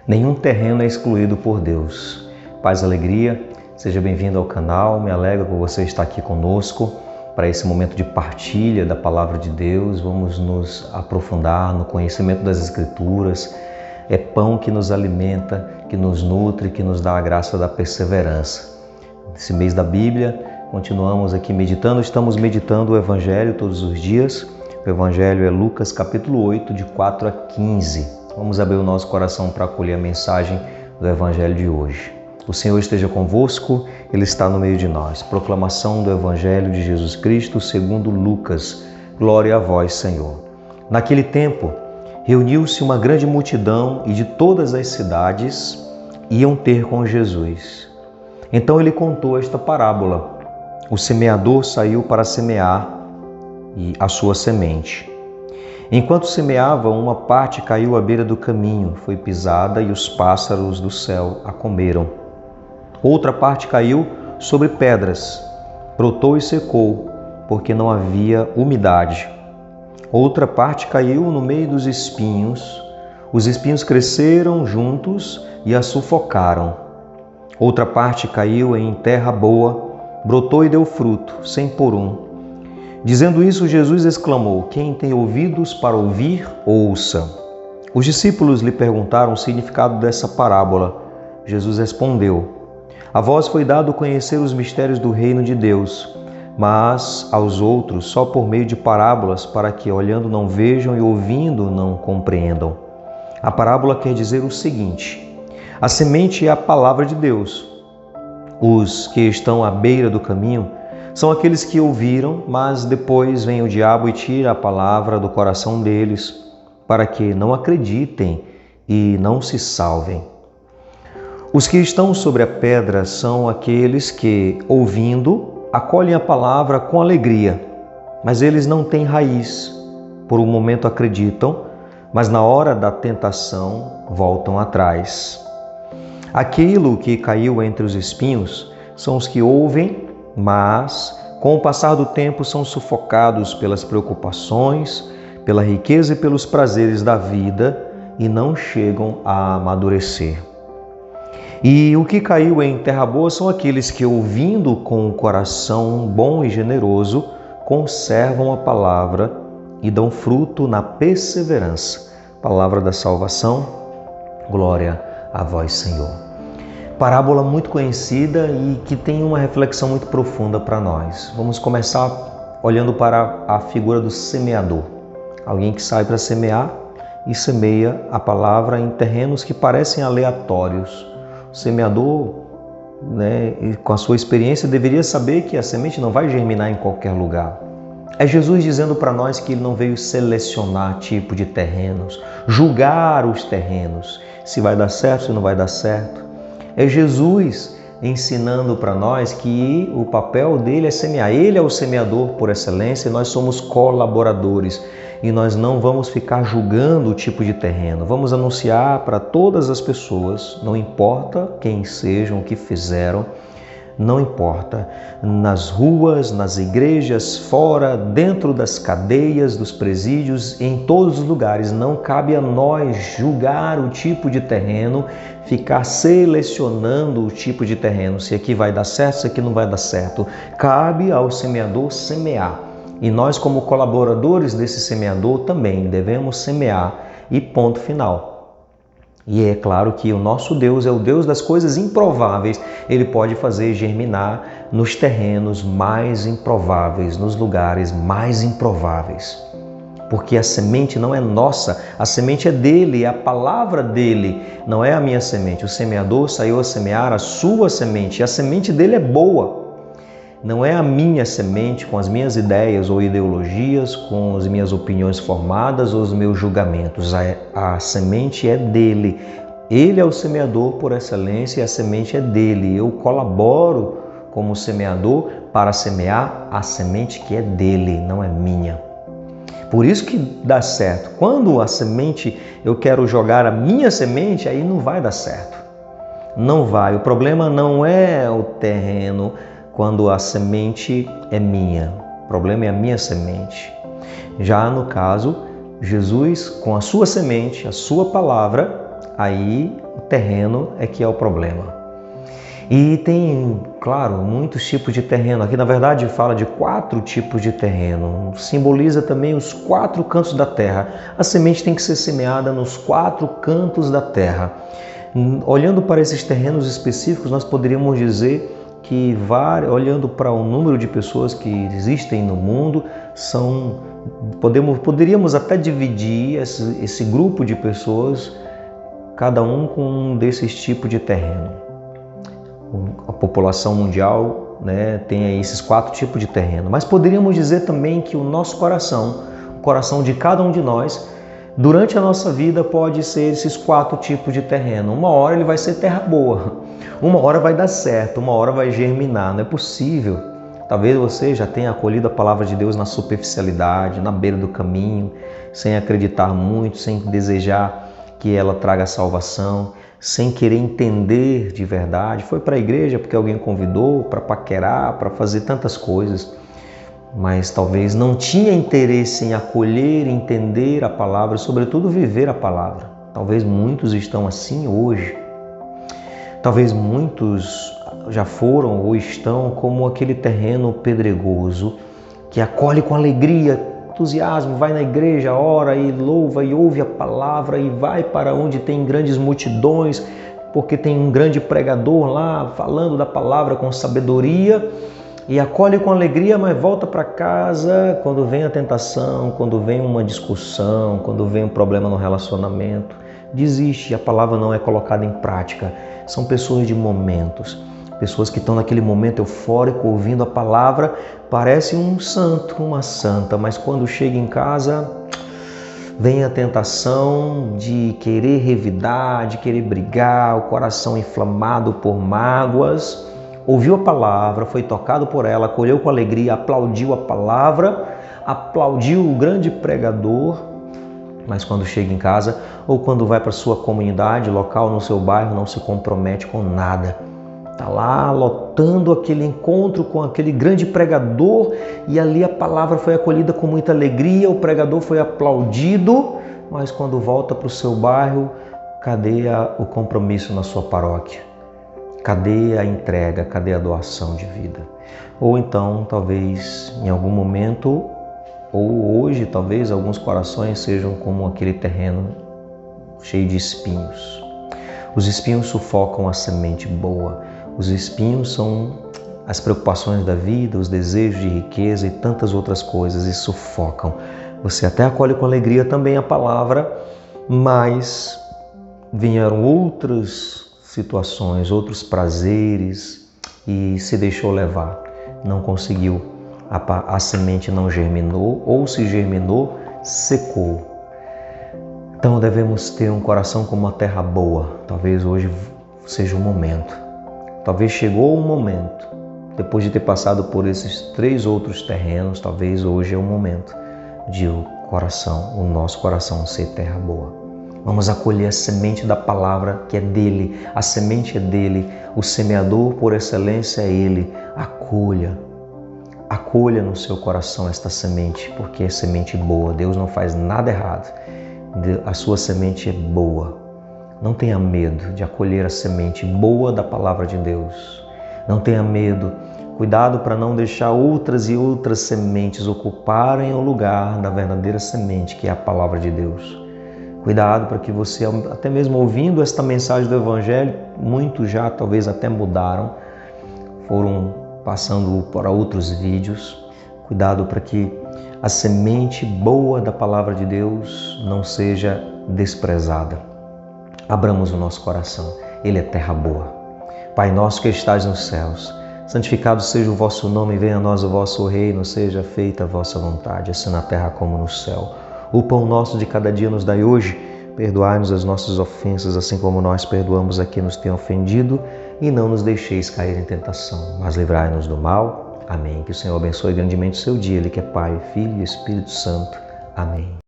Nenhum terreno é excluído por Deus. Paz, alegria, seja bem-vindo ao canal. Me alegro por você estar aqui conosco para esse momento de partilha da Palavra de Deus. Vamos nos aprofundar no conhecimento das Escrituras. É pão que nos alimenta, que nos nutre, que nos dá a graça da perseverança. Nesse mês da Bíblia, continuamos aqui meditando. Estamos meditando o Evangelho todos os dias. O Evangelho é Lucas capítulo 8, de 4 a 15. Vamos abrir o nosso coração para acolher a mensagem do Evangelho de hoje. O Senhor esteja convosco, Ele está no meio de nós. Proclamação do Evangelho de Jesus Cristo segundo Lucas. Glória a vós, Senhor. Naquele tempo, reuniu-se uma grande multidão e de todas as cidades iam ter com Jesus. Então ele contou esta parábola. O semeador saiu para semear a sua semente. Enquanto semeava, uma parte caiu à beira do caminho, foi pisada e os pássaros do céu a comeram. Outra parte caiu sobre pedras, brotou e secou, porque não havia umidade. Outra parte caiu no meio dos espinhos. Os espinhos cresceram juntos e a sufocaram. Outra parte caiu em terra boa, brotou e deu fruto, 100 por 1. Dizendo isso, Jesus exclamou: quem tem ouvidos para ouvir, ouça. Os discípulos lhe perguntaram o significado dessa parábola. Jesus respondeu: a vós foi dado conhecer os mistérios do reino de Deus, mas aos outros só por meio de parábolas, para que olhando não vejam e ouvindo não compreendam. A parábola quer dizer o seguinte: a semente é a palavra de Deus. Os que estão à beira do caminho são aqueles que ouviram, mas depois vem o diabo e tira a palavra do coração deles, para que não acreditem e não se salvem. Os que estão sobre a pedra são aqueles que, ouvindo, acolhem a palavra com alegria, mas eles não têm raiz. Por um momento acreditam, mas na hora da tentação voltam atrás. Aquilo que caiu entre os espinhos são os que ouvem, mas, com o passar do tempo, são sufocados pelas preocupações, pela riqueza e pelos prazeres da vida e não chegam a amadurecer. E o que caiu em terra boa são aqueles que, ouvindo com o coração bom e generoso, conservam a palavra e dão fruto na perseverança. Palavra da salvação, glória a vós, Senhor. Parábola muito conhecida e que tem uma reflexão muito profunda para nós. Vamos começar olhando para a figura do semeador. Alguém que sai para semear e semeia a palavra em terrenos que parecem aleatórios. O semeador, com a sua experiência, deveria saber que a semente não vai germinar em qualquer lugar. É Jesus dizendo para nós que Ele não veio selecionar tipo de terrenos, julgar os terrenos, se vai dar certo, se não vai dar certo. É Jesus ensinando para nós que o papel dele é semear. Ele é o semeador por excelência e nós somos colaboradores. E nós não vamos ficar julgando o tipo de terreno. Vamos anunciar para todas as pessoas, não importa quem sejam, o que fizeram, não importa. Nas ruas, nas igrejas, fora, dentro das cadeias, dos presídios, em todos os lugares, não cabe a nós julgar o tipo de terreno, ficar selecionando o tipo de terreno, se aqui vai dar certo, se aqui não vai dar certo. Cabe ao semeador semear. E nós, como colaboradores desse semeador, também devemos semear. E ponto final. E é claro que o nosso Deus é o Deus das coisas improváveis. Ele pode fazer germinar nos terrenos mais improváveis, nos lugares mais improváveis. Porque a semente não é nossa, a semente é dele, é a palavra dele, não é a minha semente. O semeador saiu a semear a sua semente e a semente dele é boa. Não é a minha semente com as minhas ideias ou ideologias, com as minhas opiniões formadas ou os meus julgamentos. A semente é dele. Ele é o semeador por excelência e a semente é dele. Eu colaboro como semeador para semear a semente que é dele, não é minha. Por isso que dá certo. Quando a semente, eu quero jogar a minha semente, aí não vai dar certo. Não vai. O problema não é o terreno, quando a semente é minha. O problema é a minha semente. Já no caso, Jesus, com a sua semente, a sua palavra, aí o terreno é que é o problema. E tem, claro, muitos tipos de terreno. Aqui, na verdade, fala de 4 tipos de terreno. Simboliza também os 4 cantos da terra. A semente tem que ser semeada nos 4 cantos da terra. Olhando para esses terrenos específicos, nós poderíamos dizer que, olhando para o número de pessoas que existem no mundo, poderíamos até dividir esse grupo de pessoas, cada um com um desses tipos de terreno. A população mundial, tem aí esses 4 tipos de terreno. Mas poderíamos dizer também que o nosso coração, o coração de cada um de nós, durante a nossa vida pode ser esses 4 tipos de terreno. Uma hora ele vai ser terra boa, uma hora vai dar certo, uma hora vai germinar. Não é possível. Talvez você já tenha acolhido a palavra de Deus na superficialidade, na beira do caminho, sem acreditar muito, sem desejar que ela traga salvação, sem querer entender de verdade. Foi para a igreja porque alguém convidou, para paquerar, para fazer tantas coisas, mas talvez não tinha interesse em acolher, entender a palavra, sobretudo viver a palavra. Talvez muitos estão assim hoje. Talvez muitos já foram ou estão como aquele terreno pedregoso que acolhe com alegria, entusiasmo, vai na igreja, ora e louva e ouve a palavra e vai para onde tem grandes multidões, porque tem um grande pregador lá falando da palavra com sabedoria e acolhe com alegria, mas volta para casa quando vem a tentação, quando vem uma discussão, quando vem um problema no relacionamento, desiste, a palavra não é colocada em prática. São pessoas de momentos. Pessoas que estão naquele momento eufórico, ouvindo a palavra, parece um santo, uma santa, mas quando chega em casa, vem a tentação de querer revidar, de querer brigar, o coração inflamado por mágoas. Ouviu a palavra, foi tocado por ela, acolheu com alegria, aplaudiu a palavra, aplaudiu o grande pregador, mas quando chega em casa ou quando vai para a sua comunidade local, no seu bairro, não se compromete com nada. Está lá lotando aquele encontro com aquele grande pregador e ali a palavra foi acolhida com muita alegria, o pregador foi aplaudido, mas quando volta para o seu bairro, cadê o compromisso na sua paróquia? Cadê a entrega? Cadê a doação de vida? Ou então, talvez em algum momento, ou hoje, talvez alguns corações sejam como aquele terreno cheio de espinhos. Os espinhos sufocam a semente boa. Os espinhos são as preocupações da vida, os desejos de riqueza e tantas outras coisas e sufocam. Você até acolhe com alegria também a palavra, mas vieram outras situações, outros prazeres e se deixou levar. Não conseguiu, a semente não germinou ou se germinou, secou. Então devemos ter um coração como uma terra boa. Talvez hoje seja o momento. Talvez chegou o momento, depois de ter passado por esses 3 outros terrenos, talvez hoje é o momento de o nosso coração ser terra boa. Vamos acolher a semente da palavra que é dele, a semente é dele, o semeador por excelência é ele. Acolha no seu coração esta semente, porque é semente boa. Deus não faz nada errado, a sua semente é boa. Não tenha medo de acolher a semente boa da palavra de Deus. Não tenha medo. Cuidado para não deixar outras e outras sementes ocuparem o lugar da verdadeira semente, que é a palavra de Deus. Cuidado para que você, até mesmo ouvindo esta mensagem do Evangelho, muitos já talvez até mudaram, foram passando para outros vídeos. Cuidado para que a semente boa da palavra de Deus não seja desprezada. Abramos o nosso coração, Ele é terra boa. Pai nosso que estás nos céus, santificado seja o vosso nome, venha a nós o vosso reino, seja feita a vossa vontade, assim na terra como no céu. O pão nosso de cada dia nos dai hoje, perdoai-nos as nossas ofensas, assim como nós perdoamos a quem nos tem ofendido, e não nos deixeis cair em tentação, mas livrai-nos do mal. Amém. Que o Senhor abençoe grandemente o seu dia, Ele que é Pai, Filho e Espírito Santo. Amém.